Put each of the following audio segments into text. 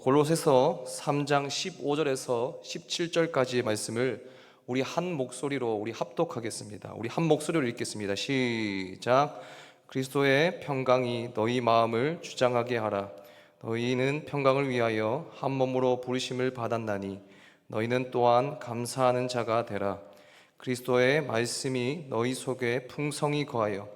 골로새서 3장 15절에서 17절까지의 말씀을 우리 한 목소리로 우리 합독하겠습니다. 우리 한 목소리로 읽겠습니다. 시작. 그리스도의 평강이 너희 마음을 주장하게 하라. 너희는 평강을 위하여 한 몸으로 부르심을 받았나니 너희는 또한 감사하는 자가 되라. 그리스도의 말씀이 너희 속에 풍성히 거하여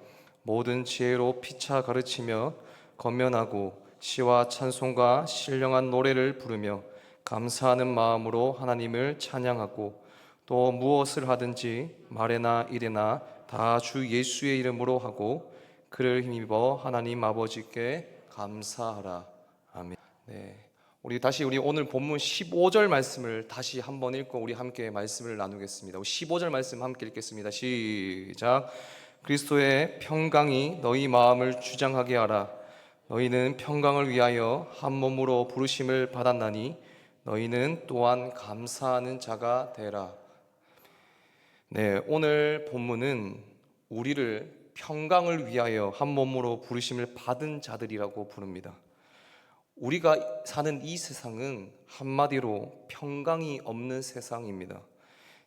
모든 지혜로 피차 가르치며 권면하고 시와 찬송과 신령한 노래를 부르며 감사하는 마음으로 하나님을 찬양하고 또 무엇을 하든지 말에나 일에나 다 주 예수의 이름으로 하고 그를 힘입어 하나님 아버지께 감사하라. 아멘. 우리 오늘 본문 15절 말씀을 다시 한번 읽고 우리 함께 말씀을 나누겠습니다. 15절 말씀 함께 읽겠습니다. 시작. 그리스도의 평강이 너희 마음을 주장하게 하라. 너희는 평강을 위하여 한 몸으로 부르심을 받았나니 너희는 또한 감사하는 자가 되라. 오늘 본문은 우리를 평강을 위하여 한 몸으로 부르심을 받은 자들이라고 부릅니다. 우리가 사는 이 세상은 한마디로 평강이 없는 세상입니다.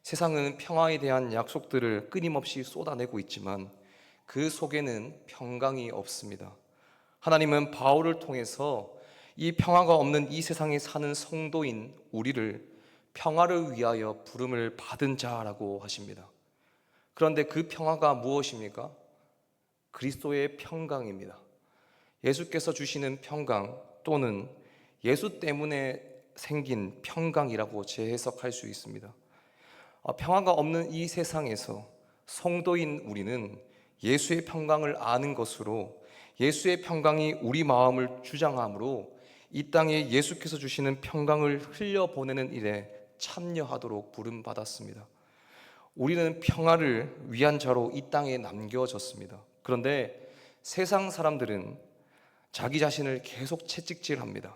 세상은 평화에 대한 약속들을 끊임없이 쏟아내고 있지만 그 속에는 평강이 없습니다. 하나님은 바울을 통해서 이 평화가 없는 이 세상에 사는 성도인 우리를 평화를 위하여 부름을 받은 자라고 하십니다. 그런데 그 평화가 무엇입니까? 그리스도의 평강입니다. 예수께서 주시는 평강 또는 예수 때문에 생긴 평강이라고 재해석할 수 있습니다. 평화가 없는 이 세상에서 성도인 우리는 예수의 평강을 아는 것으로 예수의 평강이 우리 마음을 주장함으로 이 땅에 예수께서 주시는 평강을 흘려보내는 일에 참여하도록 부름받았습니다. 우리는 평화를 위한 자로 이 땅에 남겨졌습니다. 그런데 세상 사람들은 자기 자신을 계속 채찍질합니다.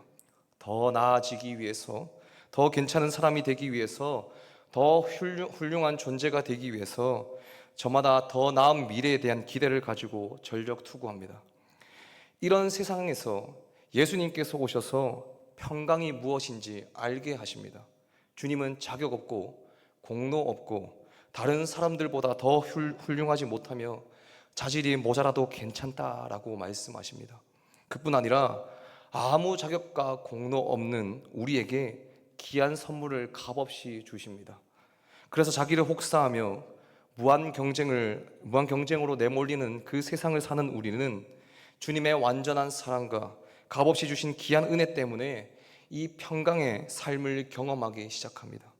더 나아지기 위해서, 더 괜찮은 사람이 되기 위해서, 더 훌륭한 존재가 되기 위해서 저마다 더 나은 미래에 대한 기대를 가지고 전력 투구합니다. 이런 세상에서 예수님께서 오셔서 평강이 무엇인지 알게 하십니다. 주님은 자격 없고 공로 없고 다른 사람들보다 더 훌륭하지 못하며 자질이 모자라도 괜찮다라고 말씀하십니다. 그뿐 아니라 아무 자격과 공로 없는 우리에게 귀한 선물을 값없이 주십니다. 그래서 자기를 혹사하며 무한 경쟁으로 내몰리는 그 세상을 사는 우리는 주님의 완전한 사랑과 값없이 주신 귀한 은혜 때문에 이 평강의 삶을 경험하기 시작합니다.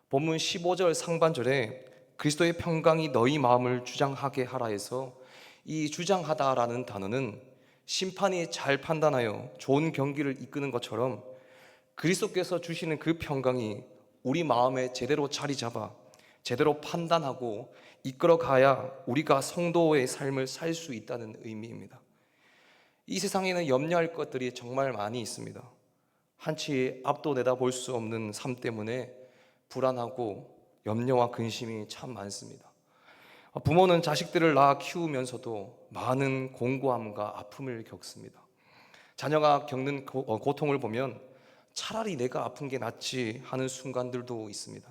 본문 15절 상반절에 그리스도의 평강이 너희 마음을 주장하게 하라 해서 이 주장하다라는 단어는 심판이 잘 판단하여 좋은 경기를 이끄는 것처럼 그리스도께서 주시는 그 평강이 우리 마음에 제대로 자리 잡아 제대로 판단하고 이끌어가야 우리가 성도의 삶을 살 수 있다는 의미입니다. 이 세상에는 염려할 것들이 정말 많이 있습니다. 한치 앞도 내다볼 수 없는 삶 때문에 불안하고 염려와 근심이 참 많습니다. 부모는 자식들을 낳아 키우면서도 많은 공고함과 아픔을 겪습니다. 자녀가 겪는 고통을 보면 차라리 내가 아픈 게 낫지 하는 순간들도 있습니다.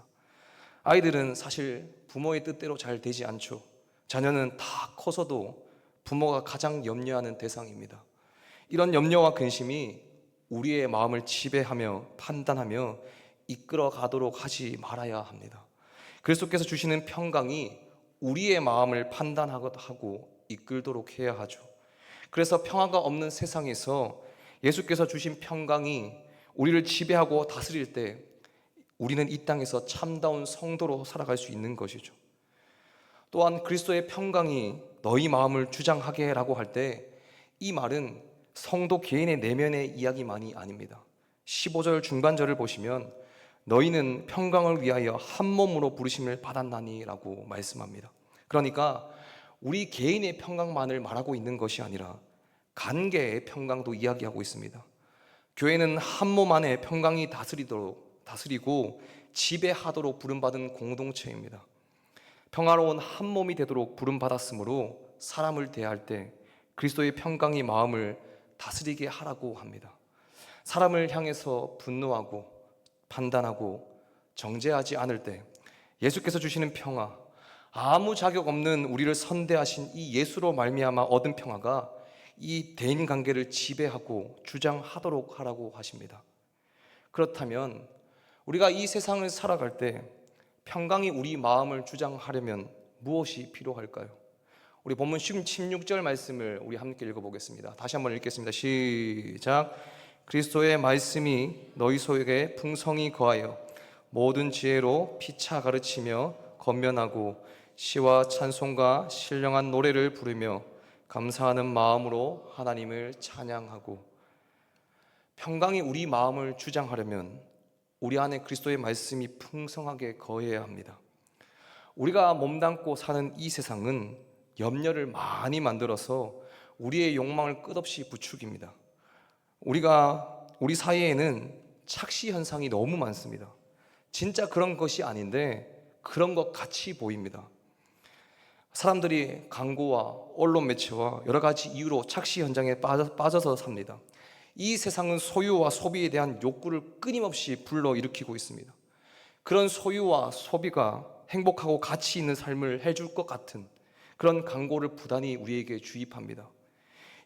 아이들은 사실 부모의 뜻대로 잘 되지 않죠. 자녀는 다 커서도 부모가 가장 염려하는 대상입니다. 이런 염려와 근심이 우리의 마음을 지배하며 판단하며 이끌어 가도록 하지 말아야 합니다. 그리스도께서 주시는 평강이 우리의 마음을 판단하고 이끌도록 해야 하죠. 그래서 평화가 없는 세상에서 예수께서 주신 평강이 우리를 지배하고 다스릴 때 우리는 이 땅에서 참다운 성도로 살아갈 수 있는 것이죠. 또한 그리스도의 평강이 너희 마음을 주장하게 라고 할 때 이 말은 성도 개인의 내면의 이야기만이 아닙니다. 15절 중반절을 보시면 너희는 평강을 위하여 한 몸으로 부르심을 받았나니 라고 말씀합니다. 그러니까 우리 개인의 평강만을 말하고 있는 것이 아니라 관계의 평강도 이야기하고 있습니다. 교회는 한 몸 안에 평강이 다스리고 지배하도록 부름받은 공동체입니다. 평화로운 한 몸이 되도록 부름받았으므로 사람을 대할 때 그리스도의 평강이 마음을 다스리게 하라고 합니다. 사람을 향해서 분노하고 판단하고 정죄하지 않을 때 예수께서 주시는 평화, 아무 자격 없는 우리를 선대하신 이 예수로 말미암아 얻은 평화가 이 대인 관계를 지배하고 주장하도록 하라고 하십니다. 그렇다면 우리가 이 세상을 살아갈 때 평강이 우리 마음을 주장하려면 무엇이 필요할까요? 우리 본문 16절 말씀을 우리 함께 읽어보겠습니다. 다시 한번 읽겠습니다. 시작. 그리스도의 말씀이 너희 속에 풍성히 거하여 모든 지혜로 피차 가르치며 권면하고 시와 찬송과 신령한 노래를 부르며 감사하는 마음으로 하나님을 찬양하고. 평강이 우리 마음을 주장하려면 우리 안에 그리스도의 말씀이 풍성하게 거해야 합니다. 우리가 몸담고 사는 이 세상은 염려를 많이 만들어서 우리의 욕망을 끝없이 부추깁니다. 우리 사이에는 착시 현상이 너무 많습니다. 진짜 그런 것이 아닌데 그런 것 같이 보입니다. 사람들이 광고와 언론 매체와 여러 가지 이유로 착시 현장에 빠져서 삽니다. 이 세상은 소유와 소비에 대한 욕구를 끊임없이 불러일으키고 있습니다. 그런 소유와 소비가 행복하고 가치 있는 삶을 해줄 것 같은 그런 광고를 부단히 우리에게 주입합니다.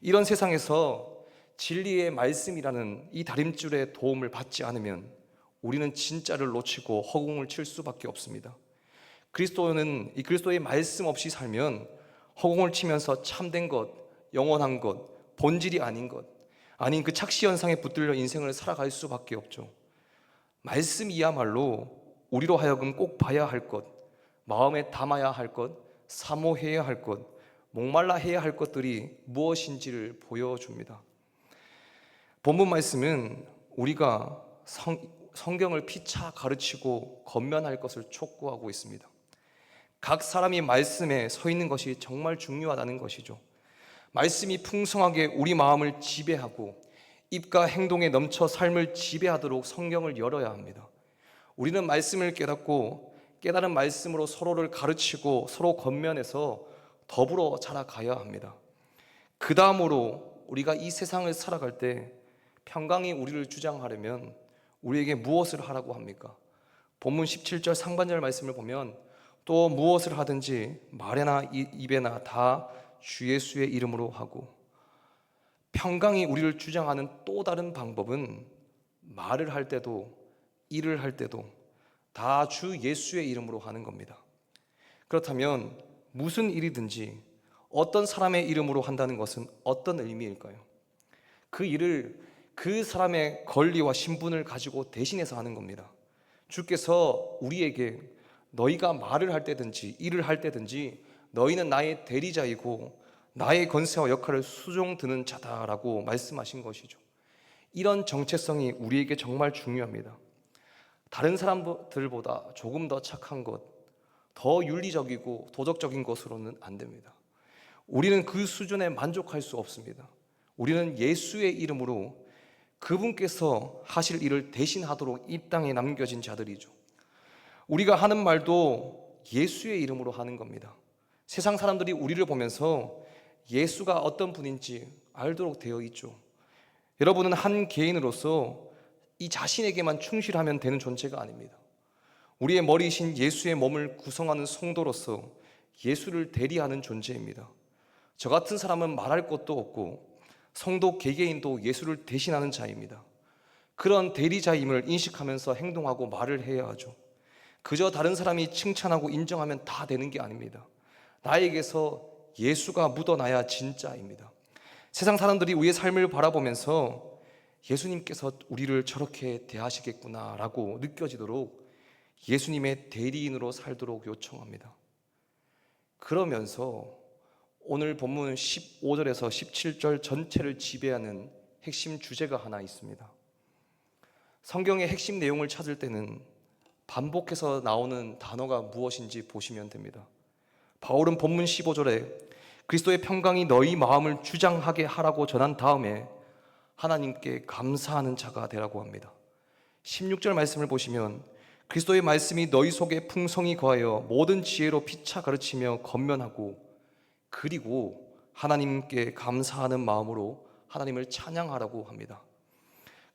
이런 세상에서 진리의 말씀이라는 이 다림줄의 도움을 받지 않으면 우리는 진짜를 놓치고 허공을 칠 수밖에 없습니다. 이 그리스도의 말씀 없이 살면 허공을 치면서 참된 것, 영원한 것, 본질이 아닌 것, 아닌 그 착시 현상에 붙들려 인생을 살아갈 수밖에 없죠. 말씀이야말로 우리로 하여금 꼭 봐야 할 것, 마음에 담아야 할 것, 사모해야 할 것, 목말라 해야 할 것들이 무엇인지를 보여줍니다. 본문 말씀은 우리가 성경을 피차 가르치고 권면할 것을 촉구하고 있습니다. 각 사람이 말씀에 서 있는 것이 정말 중요하다는 것이죠. 말씀이 풍성하게 우리 마음을 지배하고 입과 행동에 넘쳐 삶을 지배하도록 성경을 열어야 합니다. 우리는 말씀을 깨닫고 깨달은 말씀으로 서로를 가르치고 서로 권면해서 더불어 자라가야 합니다. 그 다음으로 우리가 이 세상을 살아갈 때 평강이 우리를 주장하려면 우리에게 무엇을 하라고 합니까? 본문 17절 상반절 말씀을 보면 또 무엇을 하든지 말에나 입에나 다 주 예수의 이름으로 하고. 평강이 우리를 주장하는 또 다른 방법은 말을 할 때도 일을 할 때도 다 주 예수의 이름으로 하는 겁니다. 그렇다면 무슨 일이든지 어떤 사람의 이름으로 한다는 것은 어떤 의미일까요? 그 일을 그 사람의 권리와 신분을 가지고 대신해서 하는 겁니다. 주께서 우리에게 너희가 말을 할 때든지 일을 할 때든지 너희는 나의 대리자이고 나의 권세와 역할을 수종드는 자다라고 말씀하신 것이죠. 이런 정체성이 우리에게 정말 중요합니다. 다른 사람들보다 조금 더 착한 것, 더 윤리적이고 도덕적인 것으로는 안 됩니다. 우리는 그 수준에 만족할 수 없습니다. 우리는 예수의 이름으로 그분께서 하실 일을 대신하도록 이 땅에 남겨진 자들이죠. 우리가 하는 말도 예수의 이름으로 하는 겁니다. 세상 사람들이 우리를 보면서 예수가 어떤 분인지 알도록 되어 있죠. 여러분은 한 개인으로서 이 자신에게만 충실하면 되는 존재가 아닙니다. 우리의 머리이신 예수의 몸을 구성하는 성도로서 예수를 대리하는 존재입니다. 저 같은 사람은 말할 것도 없고 성도 개개인도 예수를 대신하는 자입니다. 그런 대리자임을 인식하면서 행동하고 말을 해야 하죠. 그저 다른 사람이 칭찬하고 인정하면 다 되는 게 아닙니다. 나에게서 예수가 묻어나야 진짜입니다. 세상 사람들이 우리의 삶을 바라보면서 예수님께서 우리를 저렇게 대하시겠구나라고 느껴지도록 예수님의 대리인으로 살도록 요청합니다. 그러면서 오늘 본문 15절에서 17절 전체를 지배하는 핵심 주제가 하나 있습니다. 성경의 핵심 내용을 찾을 때는 반복해서 나오는 단어가 무엇인지 보시면 됩니다. 바울은 본문 15절에 그리스도의 평강이 너희 마음을 주장하게 하라고 전한 다음에 하나님께 감사하는 자가 되라고 합니다. 16절 말씀을 보시면 그리스도의 말씀이 너희 속에 풍성히 거하여 모든 지혜로 피차 가르치며 권면하고 그리고 하나님께 감사하는 마음으로 하나님을 찬양하라고 합니다.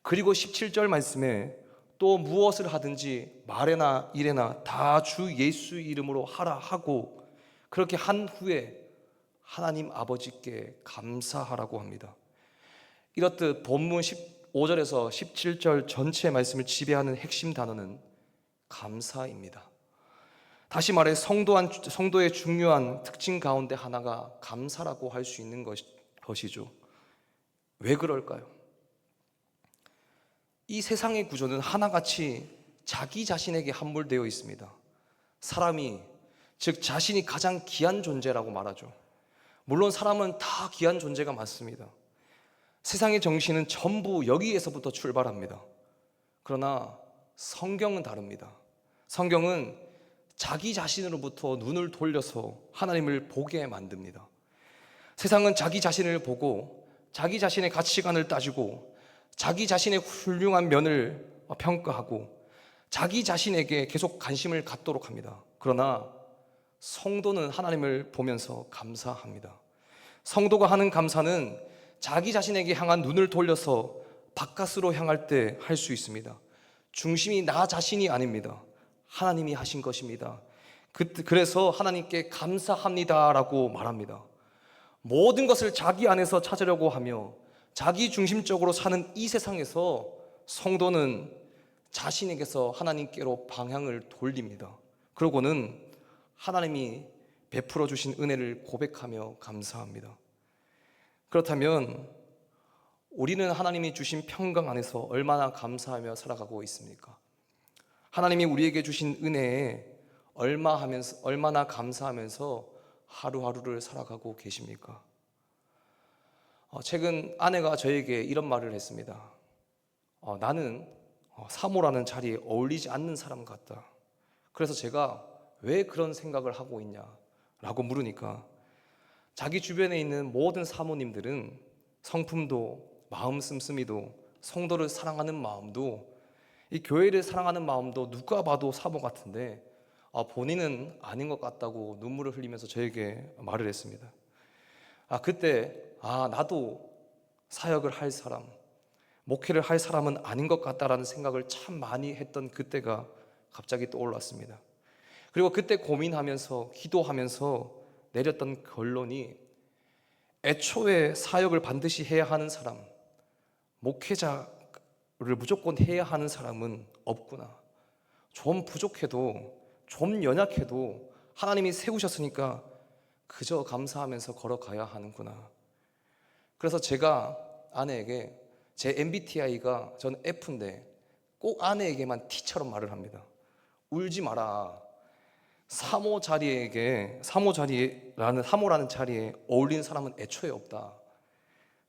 그리고 17절 말씀에 또 무엇을 하든지 말에나 일에나 다 주 예수 이름으로 하라 하고 그렇게 한 후에 하나님 아버지께 감사하라고 합니다. 이렇듯 본문 15절에서 17절 전체 말씀을 지배하는 핵심 단어는 감사입니다. 다시 말해 성도의 중요한 특징 가운데 하나가 감사라고 할 수 있는 것이죠. 왜 그럴까요? 이 세상의 구조는 하나같이 자기 자신에게 함몰되어 있습니다. 사람이, 즉 자신이 가장 귀한 존재라고 말하죠. 물론 사람은 다 귀한 존재가 맞습니다. 세상의 정신은 전부 여기에서부터 출발합니다. 그러나 성경은 다릅니다. 성경은 자기 자신으로부터 눈을 돌려서 하나님을 보게 만듭니다. 세상은 자기 자신을 보고 자기 자신의 가치관을 따지고 자기 자신의 훌륭한 면을 평가하고 자기 자신에게 계속 관심을 갖도록 합니다. 그러나 성도는 하나님을 보면서 감사합니다. 성도가 하는 감사는 자기 자신에게 향한 눈을 돌려서 바깥으로 향할 때 할 수 있습니다. 중심이 나 자신이 아닙니다. 하나님이 하신 것입니다. 그래서 하나님께 감사합니다라고 말합니다. 모든 것을 자기 안에서 찾으려고 하며 자기 중심적으로 사는 이 세상에서 성도는 자신에게서 하나님께로 방향을 돌립니다. 그러고는 하나님이 베풀어 주신 은혜를 고백하며 감사합니다. 그렇다면 우리는 하나님이 주신 평강 안에서 얼마나 감사하며 살아가고 있습니까? 하나님이 우리에게 주신 은혜에 얼마나 감사하면서 하루하루를 살아가고 계십니까? 최근 아내가 저에게 이런 말을 했습니다. 나는 사모라는 자리에 어울리지 않는 사람 같다. 그래서 제가 왜 그런 생각을 하고 있냐라고 물으니까 자기 주변에 있는 모든 사모님들은 성품도 마음 씀씀이도 성도를 사랑하는 마음도 이 교회를 사랑하는 마음도 누가 봐도 사모 같은데 본인은 아닌 것 같다고 눈물을 흘리면서 저에게 말을 했습니다. 그때 나도 사역을 할 사람, 목회를 할 사람은 아닌 것 같다라는 생각을 참 많이 했던 그때가 갑자기 떠올랐습니다. 그리고 그때 고민하면서 기도하면서 내렸던 결론이 애초에 사역을 반드시 해야 하는 사람, 목회자를 무조건 해야 하는 사람은 없구나. 좀 부족해도 좀 연약해도 하나님이 세우셨으니까 그저 감사하면서 걸어가야 하는구나. 그래서 제가 아내에게 제 MBTI가 저는 F인데 꼭 아내에게만 T처럼 말을 합니다. 울지 마라. 사모라는 자리에 어울리는 사람은 애초에 없다.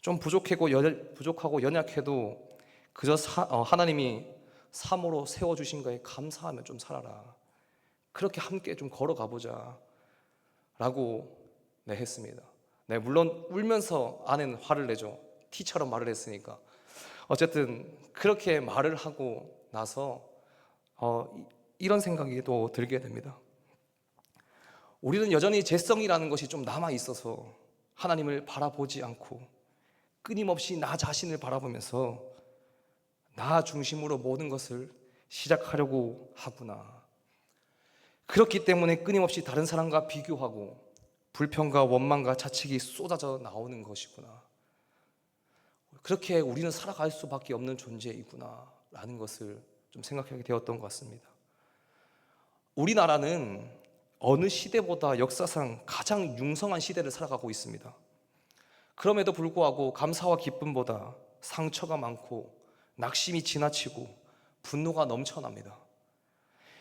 좀 부족하고 연약해도 그저 하나님이 사모로 세워주신 거에 감사하며 좀 살아라. 그렇게 함께 좀 걸어가 보자 라고 했습니다. 물론 울면서 아내는 화를 내죠. T처럼 말을 했으니까. 어쨌든 그렇게 말을 하고 나서 이런 생각이 또 들게 됩니다. 우리는 여전히 재성이라는 것이 좀 남아 있어서 하나님을 바라보지 않고 끊임없이 나 자신을 바라보면서 나 중심으로 모든 것을 시작하려고 하구나. 그렇기 때문에 끊임없이 다른 사람과 비교하고 불평과 원망과 자책이 쏟아져 나오는 것이구나. 그렇게 우리는 살아갈 수밖에 없는 존재이구나 라는 것을 좀 생각하게 되었던 것 같습니다. 우리나라는 어느 시대보다 역사상 가장 융성한 시대를 살아가고 있습니다. 그럼에도 불구하고 감사와 기쁨보다 상처가 많고 낙심이 지나치고 분노가 넘쳐납니다.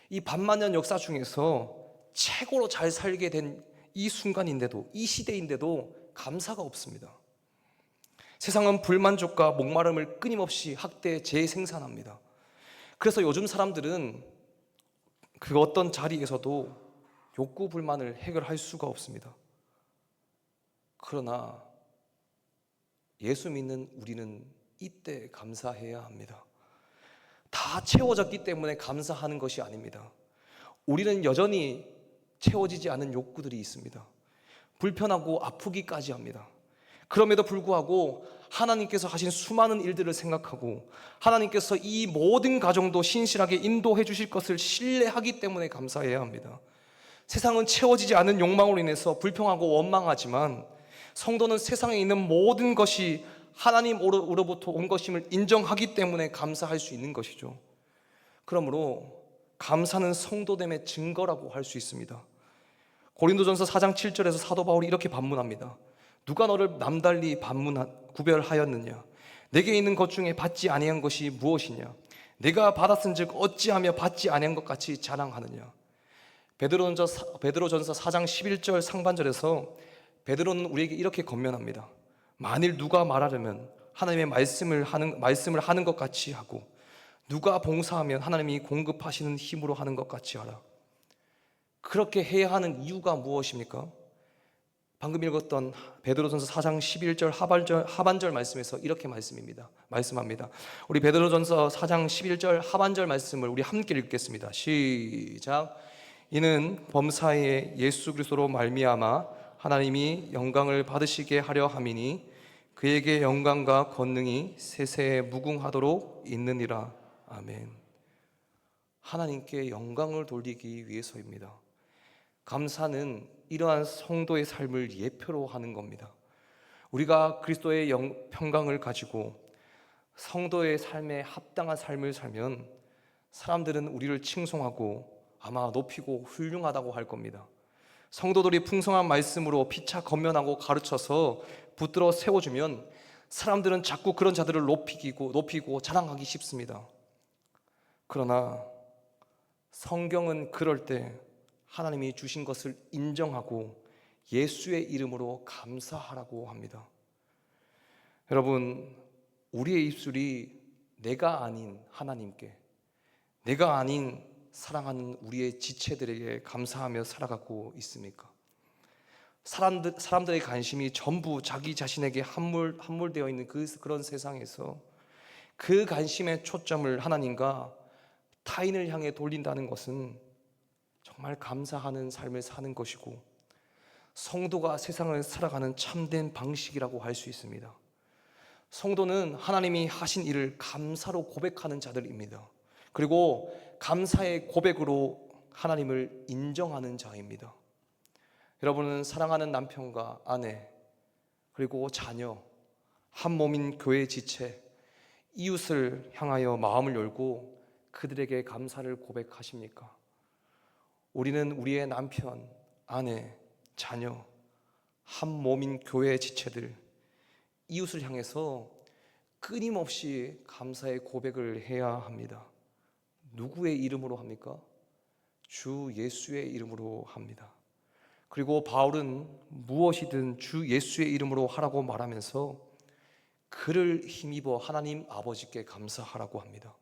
이 반만년 역사 중에서 최고로 잘 살게 된 이 순간인데도, 이 시대인데도 감사가 없습니다. 세상은 불만족과 목마름을 끊임없이 학대 재생산합니다. 그래서 요즘 사람들은 그 어떤 자리에서도 욕구 불만을 해결할 수가 없습니다. 그러나 예수 믿는 우리는 이때 감사해야 합니다. 다 채워졌기 때문에 감사하는 것이 아닙니다. 우리는 여전히 채워지지 않은 욕구들이 있습니다. 불편하고 아프기까지 합니다. 그럼에도 불구하고 하나님께서 하신 수많은 일들을 생각하고 하나님께서 이 모든 가정도 신실하게 인도해 주실 것을 신뢰하기 때문에 감사해야 합니다. 세상은 채워지지 않은 욕망으로 인해서 불평하고 원망하지만 성도는 세상에 있는 모든 것이 하나님으로부터 온 것임을 인정하기 때문에 감사할 수 있는 것이죠. 그러므로 감사는 성도됨의 증거라고 할 수 있습니다. 고린도전서 4장 7절에서 사도 바울이 이렇게 반문합니다. 누가 너를 남달리 구별하였느냐? 내게 있는 것 중에 받지 아니한 것이 무엇이냐? 내가 받았은즉 어찌하며 받지 아니한 것 같이 자랑하느냐? 베드로전서 4장 11절 상반절에서 베드로는 우리에게 이렇게 권면합니다. 만일 누가 말하려면 하나님의 말씀을 하는 것 같이 하고 누가 봉사하면 하나님이 공급하시는 힘으로 하는 것 같이 하라. 그렇게 해야 하는 이유가 무엇입니까? 방금 읽었던 베드로전서 4장 11절 하반절 말씀에서 이렇게 말씀합니다. 우리 베드로전서 4장 11절 하반절 말씀을 우리 함께 읽겠습니다. 시작. 이는 범사에 예수 그리스도로 말미암아 하나님이 영광을 받으시게 하려 함이니 그에게 영광과 권능이 세세에 무궁하도록 있느니라. 아멘. 하나님께 영광을 돌리기 위해서입니다. 감사는 이러한 성도의 삶을 예표로 하는 겁니다. 우리가 그리스도의 평강을 가지고 성도의 삶에 합당한 삶을 살면 사람들은 우리를 칭송하고 아마 높이고 훌륭하다고 할 겁니다. 성도들이 풍성한 말씀으로 피차 건면하고 가르쳐서 붙들어 세워주면 사람들은 자꾸 그런 자들을 높이고 자랑하기 쉽습니다. 그러나 성경은 그럴 때 하나님이 주신 것을 인정하고 예수의 이름으로 감사하라고 합니다. 여러분, 우리의 입술이 내가 아닌 하나님께, 내가 아닌 사랑하는 우리의 지체들에게 감사하며 살아가고 있습니까? 사람들의 관심이 전부 자기 자신에게 함몰되어 있는 그런 세상에서 그 관심의 초점을 하나님과 타인을 향해 돌린다는 것은 정말 감사하는 삶을 사는 것이고 성도가 세상을 살아가는 참된 방식이라고 할 수 있습니다. 성도는 하나님이 하신 일을 감사로 고백하는 자들입니다. 그리고 감사의 고백으로 하나님을 인정하는 자입니다. 여러분은 사랑하는 남편과 아내 그리고 자녀, 한 몸인 교회 지체, 이웃을 향하여 마음을 열고 그들에게 감사를 고백하십니까? 우리는 우리의 남편, 아내, 자녀, 한 몸인 교회 지체들, 이웃을 향해서 끊임없이 감사의 고백을 해야 합니다. 누구의 이름으로 합니까? 주 예수의 이름으로 합니다. 그리고 바울은 무엇이든 주 예수의 이름으로 하라고 말하면서 그를 힘입어 하나님 아버지께 감사하라고 합니다.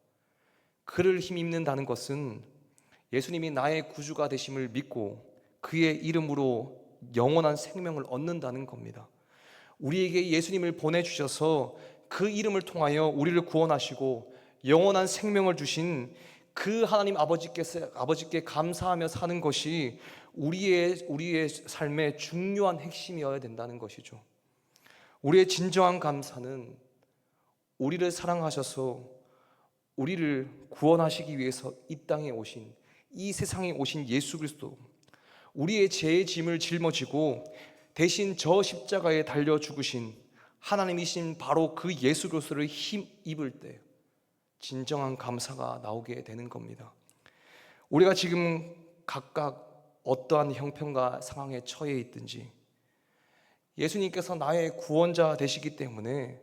그를 힘입는다는 것은 예수님이 나의 구주가 되심을 믿고 그의 이름으로 영원한 생명을 얻는다는 겁니다. 우리에게 예수님을 보내주셔서 그 이름을 통하여 우리를 구원하시고 영원한 생명을 주신 그 하나님 아버지께 감사하며 사는 것이 우리의 삶의 중요한 핵심이어야 된다는 것이죠. 우리의 진정한 감사는 우리를 사랑하셔서 우리를 구원하시기 위해서 이 땅에 오신, 이 세상에 오신 예수 그리스도, 우리의 죄의 짐을 짊어지고 대신 저 십자가에 달려 죽으신 하나님이신 바로 그 예수 그리스도를 힘입을 때 진정한 감사가 나오게 되는 겁니다. 우리가 지금 각각 어떠한 형편과 상황에 처해 있든지 예수님께서 나의 구원자 되시기 때문에,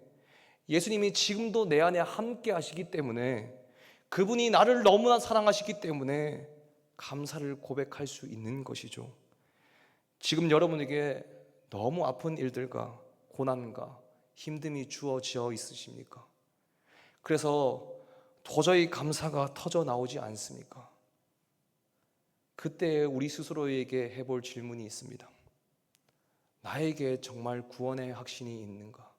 예수님이 지금도 내 안에 함께 하시기 때문에, 그분이 나를 너무나 사랑하시기 때문에 감사를 고백할 수 있는 것이죠. 지금 여러분에게 너무 아픈 일들과 고난과 힘듦이 주어져 있으십니까? 그래서 도저히 감사가 터져 나오지 않습니까? 그때 우리 스스로에게 해볼 질문이 있습니다. 나에게 정말 구원의 확신이 있는가?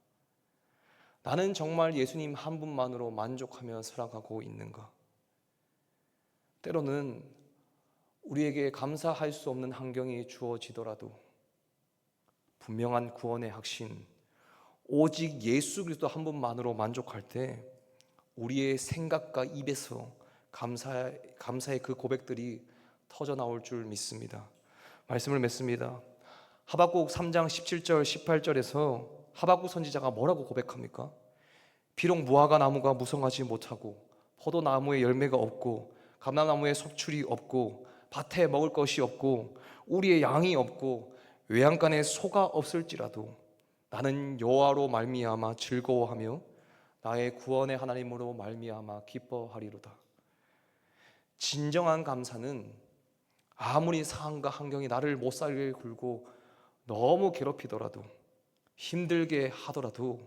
나는 정말 예수님 한 분만으로 만족하며 살아가고 있는가? 때로는 우리에게 감사할 수 없는 환경이 주어지더라도 분명한 구원의 확신, 오직 예수 그리스도 한 분만으로 만족할 때 우리의 생각과 입에서 감사의 그 고백들이 터져 나올 줄 믿습니다. 말씀을 맺습니다. 하박국 3장 17절 18절에서 하박국 선지자가 뭐라고 고백합니까? 비록 무화과 나무가 무성하지 못하고 포도나무에 열매가 없고 감람나무에 속출이 없고 밭에 먹을 것이 없고 우리의 양이 없고 외양간에 소가 없을지라도 나는 여호와로 말미암아 즐거워하며 나의 구원의 하나님으로 말미암아 기뻐하리로다. 진정한 감사는 아무리 상황과 환경이 나를 못 살게 굴고 너무 괴롭히더라도 힘들게 하더라도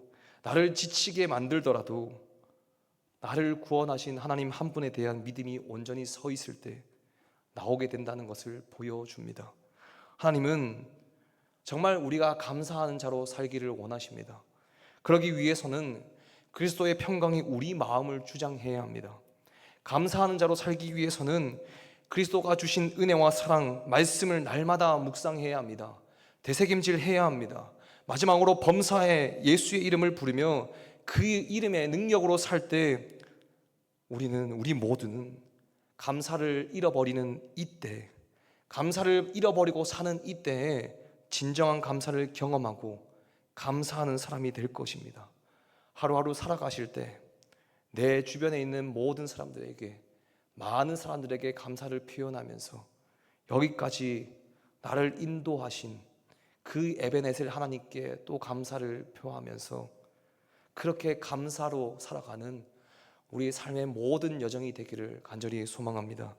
나를 지치게 만들더라도 나를 구원하신 하나님 한 분에 대한 믿음이 온전히 서 있을 때 나오게 된다는 것을 보여줍니다. 하나님은 정말 우리가 감사하는 자로 살기를 원하십니다. 그러기 위해서는 그리스도의 평강이 우리 마음을 주장해야 합니다. 감사하는 자로 살기 위해서는 그리스도가 주신 은혜와 사랑, 말씀을 날마다 묵상해야 합니다. 되새김질해야 합니다. 마지막으로 범사에 예수의 이름을 부르며 그 이름의 능력으로 살 때 우리 모두는 감사를 잃어버리는 이때, 감사를 잃어버리고 사는 이때에 진정한 감사를 경험하고 감사하는 사람이 될 것입니다. 하루하루 살아가실 때 내 주변에 있는 모든 사람들에게, 많은 사람들에게 감사를 표현하면서 여기까지 나를 인도하신 그 에베네셀 하나님께 또 감사를 표하면서 그렇게 감사로 살아가는 우리 삶의 모든 여정이 되기를 간절히 소망합니다.